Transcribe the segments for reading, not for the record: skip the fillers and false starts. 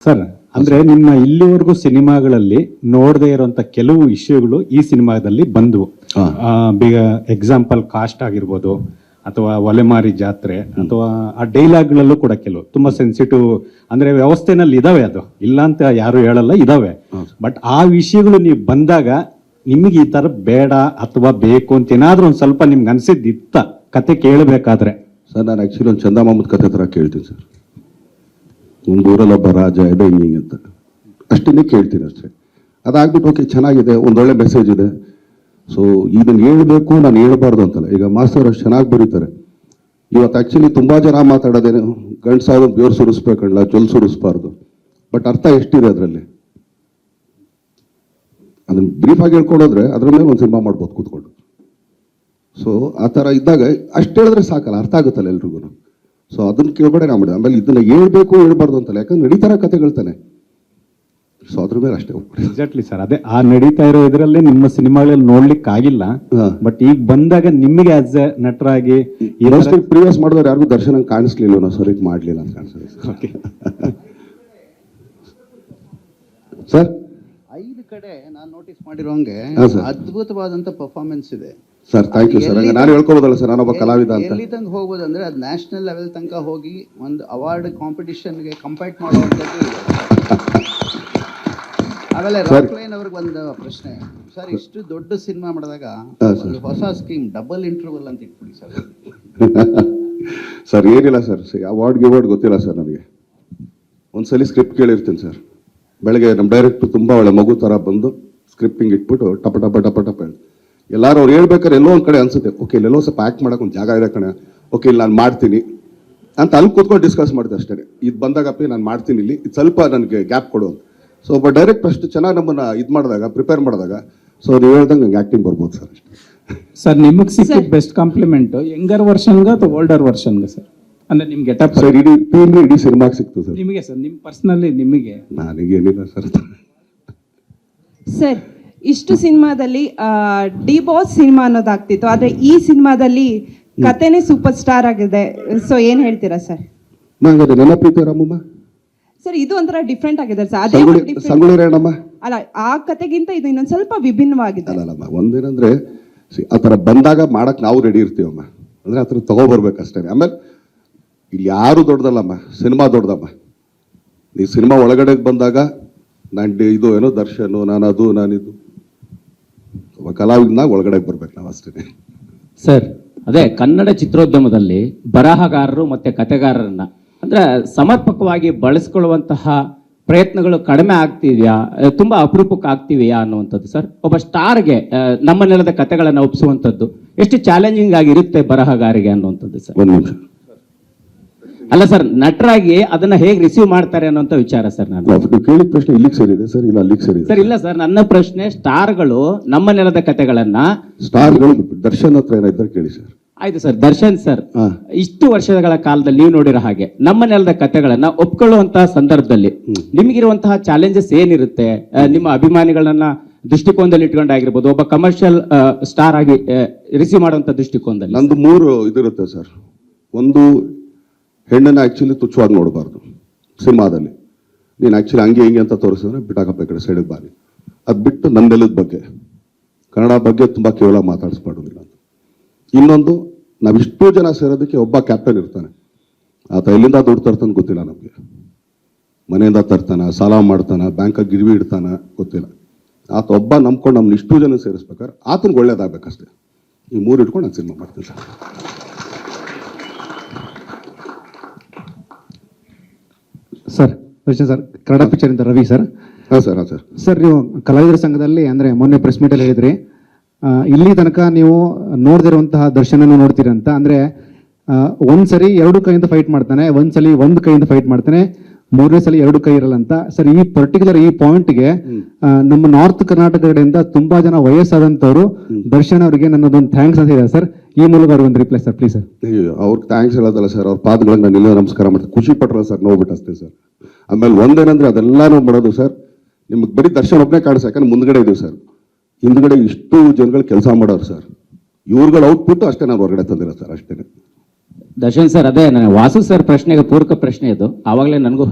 Sir ಅಂದ್ರೆ ನಿಮ್ಮ ಇಲ್ಲಿವರೆಗೂ ಸಿನಿಮಾಗಳಲ್ಲಿ ನೋಡದೇ ಇರುವಂತ ಕೆಲವು ವಿಷಯಗಳು ಈ ಸಿನಿಮಾದಲ್ಲಿ ಬಂದವು. ಎಕ್ಸಾಂಪಲ್ ಕಾಸ್ಟ್ ಆಗಿರ್ಬೋದು, ಅಥವಾ ಒಲೆಮಾರಿ ಜಾತ್ರೆ, ಅಥವಾ ಆ ಡೈಲಾಗ್ಗಳಲ್ಲೂ ಕೂಡ ಕೆಲವು ತುಂಬಾ ಸೆನ್ಸಿಟಿವ್ ಅಂದ್ರೆ ವ್ಯವಸ್ಥೆನಲ್ಲಿ ಇದಾವೆ, ಅದು ಇಲ್ಲ ಅಂತ ಯಾರು ಹೇಳಲ್ಲ, ಇದಾವೆ. ಬಟ್ ಆ ವಿಷಯಗಳು ನೀವು ಬಂದಾಗ ನಿಮಗೆ ಈ ತರ ಬೇಡ ಅಥವಾ ಬೇಕು ಅಂತ ಏನಾದ್ರೂ ಒಂದ್ ಸ್ವಲ್ಪ ನಿಮ್ಗೆ ಅನ್ಸಿದ್ದಿತ್ತ ಕತೆ ಕೇಳಬೇಕಾದ್ರೆ? ಸರ್ ನಾನು ಆಕ್ಚುಲಿ ಒಂದು ಚಂದ ಮಾಮೂದ್ ಕತೆ ತರ ಕೇಳ್ತೀನಿ ಸರ್. ಒಂದು ಊರಲ್ಲಿ ಒಬ್ಬ ರಾಜ ಇದೆ ಹಿಂಗಿಂಗ್ ಅಂತ ಅಷ್ಟನ್ನೇ ಕೇಳ್ತೀನಿ ಅಷ್ಟೇ. ಅದಾಗ್ಬಿಟ್ಟು ಓಕೆ ಚೆನ್ನಾಗಿದೆ, ಒಂದೊಳ್ಳೆ ಮೆಸೇಜ್ ಇದೆ, ಸೊ ಇದನ್ನ ಹೇಳ್ಬೇಕು, ನಾನು ಹೇಳ್ಬಾರ್ದು ಅಂತಲ್ಲ. ಈಗ ಮಾಸ್ತರ್ ಅಷ್ಟು ಚೆನ್ನಾಗಿ ಬರೀತಾರೆ. ಇವತ್ತು ಆಕ್ಚುಲಿ ತುಂಬಾ ಜನ ಮಾತಾಡೋದೇನು ಗಂಡ್ಸಾದ್ರು ಬೇರು ಸುರಿಸ್ಬೇಕಲ್ಲ, ಜೊಲ್ ಸುರಿಸ್ಬಾರ್ದು. ಬಟ್ ಅರ್ಥ ಎಷ್ಟಿದೆ ಅದರಲ್ಲಿ, ಅದನ್ನ ಬ್ರೀಫ್ ಆಗಿ ಹೇಳ್ಕೊಡೋದ್ರೆ ಅದ್ರ ಮೇಲೆ ಒಂದು ಸಿನಿಮಾ ಮಾಡ್ಬೋದು ಕೂತ್ಕೊಂಡು. ಸೊ ಆ ಥರ ಇದ್ದಾಗ ಅಷ್ಟು ಹೇಳಿದ್ರೆ ಸಾಕಲ್ಲ, ಅರ್ಥ ಆಗುತ್ತಲ್ಲ ಎಲ್ರಿಗೂ. ಸೊ ಅದನ್ನ ಕೇಳ್ಬೇಡ ನಾ ಮಾಡಿ. ಆಮೇಲೆ ಇದನ್ನ ಹೇಳ್ಬೇಕು ಹೇಳ್ಬಾರ್ದು ಅಂತಲ್ಲ, ಯಾಕಂದ್ರೆ ನಡೀತಾರ ಕತೆಗಳ್ತಾನೆ. ಸೊ ಅದ್ರ ಮೇಲೆ ಅಷ್ಟೇ. ಎಕ್ಸಾಕ್ಟ್ಲಿ ಸರ್, ಅದೇ ಆ ನಡೀತಾ ಇರೋ ಇದರಲ್ಲೇ ನಿಮ್ಮ ಸಿನಿಮಾಗಳಲ್ಲಿ ನೋಡ್ಲಿಕ್ಕೆ ಆಗಿಲ್ಲ. ಬಟ್ ಈಗ ಬಂದಾಗ ನಿಮಗೆ ಆಸ್ ಎ ನಟರಾಗಿ ಪ್ರೀವಿಯಸ್ ಮಾಡಿದವ್ರು ಯಾರಿಗೂ ದರ್ಶನ ಕಾಣಿಸ್ಲಿಲ್ಲ, ನಾವು ಸರಿ ಮಾಡ್ಲಿಲ್ಲ ಅಂತ ಕಾಣಿಸ್ತದೆ ಸರ್. 5 ಕಡೆ ನಾನು ನೋಟಿಸ್ ಮಾಡಿರೋಂಗೆ ಅದ್ಭುತವಾದಂತ ಪರ್ಫಾರ್ಮೆನ್ಸ್ ಇದೆ ಸರ್. Thank you sir. ನಾನು ಹೇಳ್ಕೊಬೋದಲ್ಲ ಸರ್, ನಾನೊಬ್ಬ ಕಲಾವಿದ ಅಂತ. ಎಲ್ಲಿ ತನಕ ಹೋಗ್ಬೋದು ಅಂದ್ರೆ ಅದು ನ್ಯಾಷನಲ್ ಲೆವೆಲ್ ತನಕ ಹೋಗಿ ಒಂದು ಅವಾರ್ಡ್ ಕಾಂಪಿಟಿಷನ್ಗೆ ಕಂಪೈಟ್ ಮಾಡುವಂಥದ್ದು. ಆಮೇಲೆ ರಾಕ್ಲೈನ್ ಅವ್ರಿಗೆ ಒಂದು ಪ್ರಶ್ನೆ ಸರ್, ಇಷ್ಟು ದೊಡ್ಡ ಸಿನಿಮಾ ಮಾಡಿದಾಗ ಒಂದು ಹೊಸ ಸ್ಕೀಮ್ ಡಬಲ್ ಇಂಟರ್ವಲ್ ಅಂತ ಇಟ್ಬಿಡಿ ಸರ್. ಸರ್ ಏನಿಲ್ಲ ಸರ್, ಅವಾರ್ಡ್ ಗೊತ್ತಿಲ್ಲ ಸರ್ ನನಗೆ. ಒಂದ್ಸಲಿ ಸ್ಕ್ರಿಪ್ಟ್ ಕೇಳಿರ್ತೀನಿ ಸರ್. ಬೆಳಗ್ಗೆ ನಮ್ಮ ಡೈರೆಕ್ಟ್ರು ತುಂಬ ಒಳ್ಳೆ ಮಗು ಥರ ಬಂದು ಸ್ಕ್ರಿಪ್ಟಿಂಗ್ ಇಟ್ಬಿಟ್ಟು ಟಪ ಟಪ ಟಪ ಟಪ ಹೇಳಿ ಎಲ್ಲರೂ ಅವ್ರು ಹೇಳ್ಬೇಕಾದ್ರೆ ಎಲ್ಲೋ ಒಂದು ಕಡೆ ಅನ್ಸುತ್ತೆ, ಓಕೆ ಇಲ್ಲೆಲ್ಲೋ ಸ್ವಲ್ಪ ಆ್ಯಕ್ಟ್ ಮಾಡೋಕೆ ಒಂದು ಜಾಗ ಇದೆ ಕಣೆ, ಓಕೆ ಇಲ್ಲಿ ನಾನು ಮಾಡ್ತೀನಿ ಅಂತ ಅಲ್ಲಿ ಕೂತ್ಕೊಂಡು ಡಿಸ್ಕಸ್ ಮಾಡಿದೆ ಅಷ್ಟೇ. ಇದು ಬಂದಾಗಪ್ಪಿ ನಾನು ಮಾಡ್ತೀನಿ, ಇಲ್ಲಿ ಇದು ಸ್ವಲ್ಪ ನನಗೆ ಗ್ಯಾಪ್ ಕೊಡು ಅಂತ. ಸೊ ಒಬ್ಬ ಡೈರೆಕ್ಟ್ ಅಷ್ಟು ಚೆನ್ನಾಗಿ ನಮ್ಮನ್ನು ಇದು ಮಾಡಿದಾಗ, ಪ್ರಿಪೇರ್ ಮಾಡಿದಾಗ, ಸೊ ನೀವು ಹೇಳ್ದಂಗೆ ನಂಗೆ ಆ್ಯಕ್ಟಿಂಗ್ ಬರ್ಬೋದು ಸರ್ ಅಷ್ಟೇ. ಸರ್ ನಿಮಗೆ ಸಿಕ್ಕಿದ ಬೆಸ್ಟ್ ಕಾಂಪ್ಲಿಮೆಂಟ್ ಯಂಗರ್ ವರ್ಷನ್ಗೆ ಅಥವಾ ಓಲ್ಡರ್ ವರ್ಷನ್ಗೆ ಸರ್? ಅಂದ್ರೆ ನಿಮ್ ಗೆಟಪ್ ಸರ್ ಇಡೀ ಸಿನಿಮಾಗೆ ಸಿಕ್ತು ಸರ್. ನಿಮಗೆ ಸರ್ ನಿಮ್ ಪರ್ಸನಲಿ ನಿಮಗೆ? ನನಗೇನಿಲ್ಲ ಸರ್. ಸರ್ ಇಷ್ಟು ಸಿನಿಮಾದಲ್ಲಿ ಡಿ ಬಾಸ್ ಸಿನಿಮಾ ಅನ್ನೋದಾಗ್ತಿತ್ತು, ಆದ್ರೆ ಈ ಸಿನಿಮಾದಲ್ಲಿ ಕತೆನೇ ಸೂಪರ್ ಸ್ಟಾರ್ ಆಗಿದೆ. ಸೊ ಏನ್ ಹೇಳ್ತೀರಾ ಸರ್? ನಂಗೆ ನೆನಪಿತ್ತು ರಾಮಮ್ಮ ಸರ್, ಇದು ಒಂಥರ ಡಿಫ್ರೆಂಟ್ ಆಗಿದೆ ಸರ್. ಅದೇ ಸಂಗೊಳ್ಳಿ ರಾಯಣ್ಣಮ್ಮ ಅಲ್ಲ, ಆ ಕತೆಗಿಂತ ಇದು ಇನ್ನೊಂದ್ ಸ್ವಲ್ಪ ವಿಭಿನ್ನವಾಗಿದೆ. ಅಲ್ಲಮ್ಮ, ಒಂದೇನಂದ್ರೆ ಆ ಥರ ಬಂದಾಗ ಮಾಡಕ್ ನಾವು ರೆಡಿ ಇರ್ತೀವಮ್ಮ. ಅಂದ್ರೆ ಆ ಥರ ತಗೋಬರ್ಬೇಕಷ್ಟೇ. ಆಮೇಲೆ ಇಲ್ಲಿ ಯಾರು ದೊಡ್ಡದಲ್ಲಮ್ಮ, ಸಿನಿಮಾ ದೊಡ್ಡದಮ್ಮ. ಈ ಸಿನಿಮಾ ಒಳಗಡೆ ಬಂದಾಗ ನಾನು ಇದು ಏನೋ ದರ್ಶನ್, ನಾನಿದು ಕಲಾವಿದನಾಗ ಒಳಗಡೆ ಬರ್ಬೇಕು ನಾವು ಅಷ್ಟೇ. ಸರ್ ಅದೇ ಕನ್ನಡ ಚಿತ್ರೋದ್ಯಮದಲ್ಲಿ ಬರಹಗಾರರು ಮತ್ತೆ ಕತೆಗಾರರನ್ನ ಅಂದ್ರೆ ಸಮರ್ಪಕವಾಗಿ ಬಳಸ್ಕೊಳ್ಳುವಂತಹ ಪ್ರಯತ್ನಗಳು ಕಡಿಮೆ ಆಗ್ತಿದೆಯಾ, ತುಂಬಾ ಅಪರೂಪಕ್ಕೆ ಆಗ್ತಿವೆಯಾ ಅನ್ನುವಂಥದ್ದು ಸರ್. ಒಬ್ಬ ಸ್ಟಾರ್ಗೆ ನಮ್ಮ ನೆಲದ ಕತೆಗಳನ್ನು ಒಪ್ಪಿಸುವಂಥದ್ದು ಎಷ್ಟು ಚಾಲೆಂಜಿಂಗ್ ಆಗಿರುತ್ತೆ ಬರಹಗಾರಿಗೆ ಅನ್ನುವಂಥದ್ದು ಸರ್. ಒಂದು ನಿಮಿಷ ಅಲ್ಲ ಸರ್, ನಟರಾಗಿ ಅದನ್ನ ಹೇಗೆ ರಿಸೀವ್ ಮಾಡ್ತಾರೆ ಅನ್ನೋಂಥ ವಿಚಾರ ಸರ್. ನಾನು ಕೇಳಿದ ಪ್ರಶ್ನೆ ಇಲ್ಲಿಗೆ ಸರಿದೆ ಸರ್, ಇಲ್ಲ ಅಲ್ಲಿಗೆ ಸರಿ ಸರ್? ಇಲ್ಲ ಸರ್, ನನ್ನ ಪ್ರಶ್ನೆ ಸ್ಟಾರ್ಗಳು ನಮ್ಮ ನೆಲದ ಕತೆಗಳನ್ನ ಸ್ಟಾರ್ಗಳು ದರ್ಶನ್ ಹತ್ರ ಏನಾಯ್ತಾರೆ ಕೇಳಿ ಸರ್. ಆಯ್ತು ಸರ್. ದರ್ಶನ್ ಸರ್ ಇಷ್ಟು ವರ್ಷಗಳ ಕಾಲದಲ್ಲಿ ನೀವು ನೋಡಿರೋ ಹಾಗೆ ನಮ್ಮ ನೆಲದ ಕತೆಗಳನ್ನ ಒಪ್ಕೊಳ್ಳುವಂತಹ ಸಂದರ್ಭದಲ್ಲಿ ನಿಮಗಿರುವಂತಹ ಚಾಲೆಂಜಸ್ ಏನಿರುತ್ತೆ? ನಿಮ್ಮ ಅಭಿಮಾನಿಗಳನ್ನ ದೃಷ್ಟಿಕೋನದಲ್ಲಿ ಇಟ್ಕೊಂಡಾಗಿರ್ಬೋದು, ಒಬ್ಬ ಕಮರ್ಷಿಯಲ್ ಸ್ಟಾರ್ ಆಗಿ ರಿಸೀವ್ ಮಾಡುವಂತ ದೃಷ್ಟಿಕೋನದಲ್ಲಿ. ನಂದು 3 ಇದಿರುತ್ತೆ ಸರ್. ಒಂದು, ಹೆಣ್ಣನ್ನ ಆಕ್ಚುಲಿ ತುಚ್ಛವಾಗಿ ನೋಡಬಾರ್ದು ಸಿನಿಮಾದಲ್ಲಿ. ನೀನು ಆಕ್ಚುಲಿ ಹಂಗೆ ಹಿಂಗೆ ಅಂತ ತೋರಿಸಿದ್ರೆ ಬಿಟ್ಟಾಕಪ್ಪ ಈ ಕಡೆ ಸೈಡಿಗೆ ಬಾರಿ. ಅದು ಬಿಟ್ಟು ನನ್ನ ನೆಲದ ಬಗ್ಗೆ, ಕನ್ನಡ ಬಗ್ಗೆ ತುಂಬಾ ಕೇವಲ ಮಾತಾಡಿಸ್ಬಾರ್ದಿಲ್ಲ ಅಂತ. ಇನ್ನೊಂದು, ನಾವಿಷ್ಟು ಜನ ಸೇರೋದಕ್ಕೆ ಒಬ್ಬ ಕ್ಯಾಪ್ಟನ್ ಇರ್ತಾನೆ. ಆತ ಎಲ್ಲಿಂದ ದುಡ್ಡು ತರ್ತಾನೆ ಗೊತ್ತಿಲ್ಲ ನಮಗೆ. ಮನೆಯಿಂದ ತರ್ತಾನ, ಸಾಲ ಮಾಡ್ತಾನ, ಬ್ಯಾಂಕಾಗಿ ಗಿರ್ವಿ ಇಡ್ತಾನ ಗೊತ್ತಿಲ್ಲ. ಆತ ಒಬ್ಬ ನಂಬ್ಕೊಂಡು ನಮ್ನ ಇಷ್ಟು ಜನ ಸೇರಿಸ್ಬೇಕಾದ್ರೆ ಆತನಿಗೆ ಒಳ್ಳೇದಾಗಬೇಕಷ್ಟೇ. ಈ 3 ಇಟ್ಕೊಂಡು ನಾನು ಸಿನಿಮಾ ಮಾಡ್ತೀನಿ sir. Sir sir, Kannada picture ಇಂದ ರವಿ ಸರ್. ಹಾಂ ಸರ್. ಹಾಂ ಸರ್. ಸರ್ ನೀವು ಕಲಾವಿದರ ಸಂಘದಲ್ಲಿ ಅಂದರೆ ಮೊನ್ನೆ ಪ್ರೆಸ್ ಮೀಟಲ್ಲಿ ಹೇಳಿದ್ರಿ, ಇಲ್ಲಿ ತನಕ ನೀವು ನೋಡ್ದಿರುವಂತಹ ದರ್ಶನನ್ನು ನೋಡ್ತೀರಿ ಅಂತ. ಅಂದರೆ ಒಂದ್ಸರಿ 2 ಕೈಯಿಂದ ಫೈಟ್ ಮಾಡ್ತಾನೆ, ಒಂದ್ಸಲಿ 1 ಕೈಯಿಂದ ಫೈಟ್ ಮಾಡ್ತಾನೆ, 3ನೇ ಸಲ 2 ಕೈ ಇರಲ್ಲ ಅಂತ. ಸರ್ ಈ ಪರ್ಟಿಕ್ಯುಲರ್ ಈ ಪಾಯಿಂಟ್ಗೆ ನಮ್ಮ ನಾರ್ತ್ ಕರ್ನಾಟಕ ಕಡೆಯಿಂದ ತುಂಬಾ ಜನ ವಯಸ್ಸಾದಂಥವ್ರು ದರ್ಶನ್ ಅವರಿಗೆ ನನ್ನದೊಂದು ಥ್ಯಾಂಕ್ಸ್ ಅಂತ ಇದೆ ಸರ್. ಈ ಮೂಲಕ ಅವ್ರಿಗೆ ಒಂದು ರಿಪ್ಲೈ ಸರ್ ಪ್ಲೀಸ್ ಸರ್. ಅವ್ರಿಗೆ ಥ್ಯಾಂಕ್ಸ್ ಹೇಳೋದಲ್ಲ ಸರ್, ಅವ್ರ ಪಾದಗಳಿಗೆ ನಾನು ಇಲ್ಲೇ ನಮಸ್ಕಾರ ಮಾಡ್ತೀನಿ. ಖುಷಿ ಪಟ್ರಲ್ಲ ಸರ್, ನೋಡ್ಬಿಟ್ಟು ಅಷ್ಟೇ ಸರ್. ಆಮೇಲೆ ಒಂದೇನಂದ್ರೆ ಅದೆಲ್ಲಾನು ಮಾಡೋದು ಸರ್, ನಿಮ್ಗೆ ಬರೀ ದರ್ಶನ್ ಒಬ್ಬನೇ ಕಾಣಿಸ್, ಯಾಕಂದ್ರೆ ಮುಂದ್ಗಡೆ ಇದೀವಿ ಸರ್. ಹಿಂದ್ಗಡೆ ಇಷ್ಟು ಜನಗಳು ಕೆಲಸ ಮಾಡೋರು ಸರ್. ಇವ್ರುಗಳು ಔಟ್ಪುಟ್ ಅಷ್ಟೇ ನಾವು ಹೊರಗಡೆ ತಂದಿರೋ ಸರ್ ಅಷ್ಟೇ. ದರ್ಶನ್ ಸರ್, ಅದೇ ನನಗೆ ವಾಸು ಸರ್ ಪ್ರಶ್ನೆಗೆ ಪೂರಕ ಪ್ರಶ್ನೆ ಇದು. ಆವಾಗಲೇ ನನಗೂ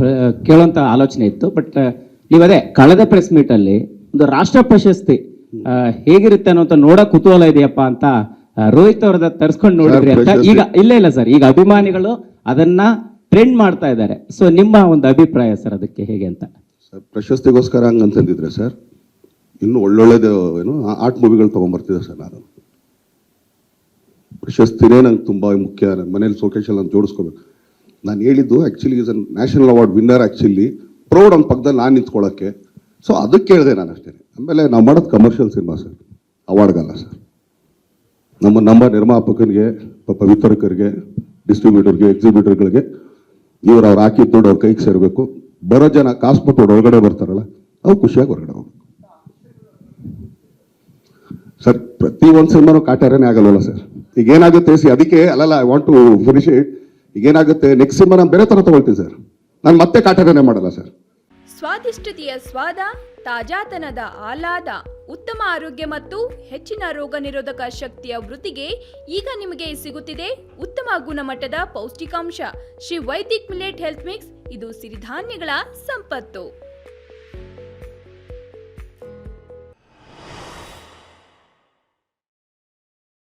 ಕೇಳುವಂತ ಆಲೋಚನೆ ಇತ್ತು. ಬಟ್ ನೀವದೇ ಕಳೆದ ಪ್ರೆಸ್ ಮೀಟ್ ಅಲ್ಲಿ ಒಂದು ರಾಷ್ಟ್ರ ಪ್ರಶಸ್ತಿ ಹೇಗಿರುತ್ತೆ ಅನ್ನೋಂತ ನೋಡೋ ಕುತೂಹಲ ಇದೆಯಪ್ಪ ಅಂತ ರೋಹಿತ್ ಅವ್ರದ ತರ್ಸ್ಕೊಂಡು ನೋಡಿದ್ರಿ ಅಂತ. ಈಗ ಇಲ್ಲ ಸರ್, ಈಗ ಅಭಿಮಾನಿಗಳು ಅದನ್ನ ಟ್ರೆಂಡ್ ಮಾಡ್ತಾ ಇದ್ದಾರೆ. ಸೊ ನಿಮ್ಮ ಒಂದು ಅಭಿಪ್ರಾಯ ಸರ್ ಅದಕ್ಕೆ ಹೇಗೆ ಅಂತ? ಸರ್ ಪ್ರಶಸ್ತಿಗೋಸ್ಕರ ಹಂಗಂತಂದಿದ್ರೆ ಸರ್ ಇನ್ನು ಒಳ್ಳೊಳ್ಳೇದು ಏನು ಆರ್ಟ್ ಮೂವಿಗಳು ತೊಗೊಂಬರ್ತಿದ್ದೆ ಸರ್. ನಾನು ಪ್ರಶಸ್ತಿನೇ ನಂಗೆ ತುಂಬ ಮುಖ್ಯ. ನನ್ನ ಮನೇಲಿ ಶೋಕೇಶಲ್ಲಿ ನಾನು ಜೋಡಿಸ್ಕೋಬೇಕು. ನಾನು ಹೇಳಿದ್ದು actually is a national award winner. Actually proud ಅವ್ನ ಪಕ್ಕದಲ್ಲಿ ನಾನು ನಿಂತ್ಕೊಳ್ಳೋಕ್ಕೆ. ಸೊ ಅದಕ್ಕೆ ಹೇಳಿದೆ ನಾನು ಅಷ್ಟೇ. ಆಮೇಲೆ ನಾವು ಮಾಡೋದು ಕಮರ್ಷಿಯಲ್ ಸಿನಿಮಾ ಸರ್, ಅವಾರ್ಡ್ಗಲ್ಲ ಸರ್. ನಮ್ಮ ನಿರ್ಮಾಪಕರಿಗೆ, ಪಾಪ ವಿತರಕರಿಗೆ, ಡಿಸ್ಟ್ರಿಬ್ಯೂಟರ್ಗೆ, ಎಕ್ಸಿಬ್ಯೂಟರ್ಗಳಿಗೆ ಇವ್ರು ಅವ್ರು ಹಾಕಿದ ದುಡ್ಡು ಅವ್ರ ಕೈಗೆ ಸೇರಬೇಕು. ಬರೋ ಜನ ಕಾಸು ಕೊಟ್ಟು ಹೊರಗಡೆ ಬರ್ತಾರಲ್ಲ, ಅವ್ರು ಖುಷಿಯಾಗಿ ಹೊರಗಡೆ ಹೋಗ್ಬೇಕು ಸರ್. ಪ್ರತಿ ಒಂದು ಸಿನಿಮಾನು ಕಾಟಾರನೇ ಆಗಲ್ವಲ್ಲ ಸರ್. ಈಗ ಏನಾಗುತ್ತೆ ಅದಕ್ಕೆ ಅಲ್ಲಲ್ಲ, I want to finish it. ಈಗ ಏನಾಗುತ್ತೆ, ನೆಕ್ಸ್ಟ್ ಸಿನಿಮಾ ನಾನು ಬೇರೆ ಥರ ತಗೊಳ್ತೀನಿ ಸರ್. ನಾನು ಮತ್ತೆ ಕಾಟಾರನೇ ಮಾಡಲ್ಲ ಸರ್. ಸ್ವಾದಿಷ್ಟತೆಯ ಸ್ವಾದ, ತಾಜಾತನದ ಆಹ್ಲಾದ, ಉತ್ತಮ ಆರೋಗ್ಯ ಮತ್ತು ಹೆಚ್ಚಿನ ರೋಗ ನಿರೋಧಕ ಶಕ್ತಿಯ ವೃದ್ಧಿಗೆ ಈಗ ನಿಮಗೆ ಸಿಗುತ್ತಿದೆ ಉತ್ತಮ ಗುಣಮಟ್ಟದ ಪೌಷ್ಟಿಕಾಂಶ. Shri Vaidik millet health mix. ಇದು ಸಿರಿಧಾನ್ಯಗಳ ಸಂಪತ್ತು.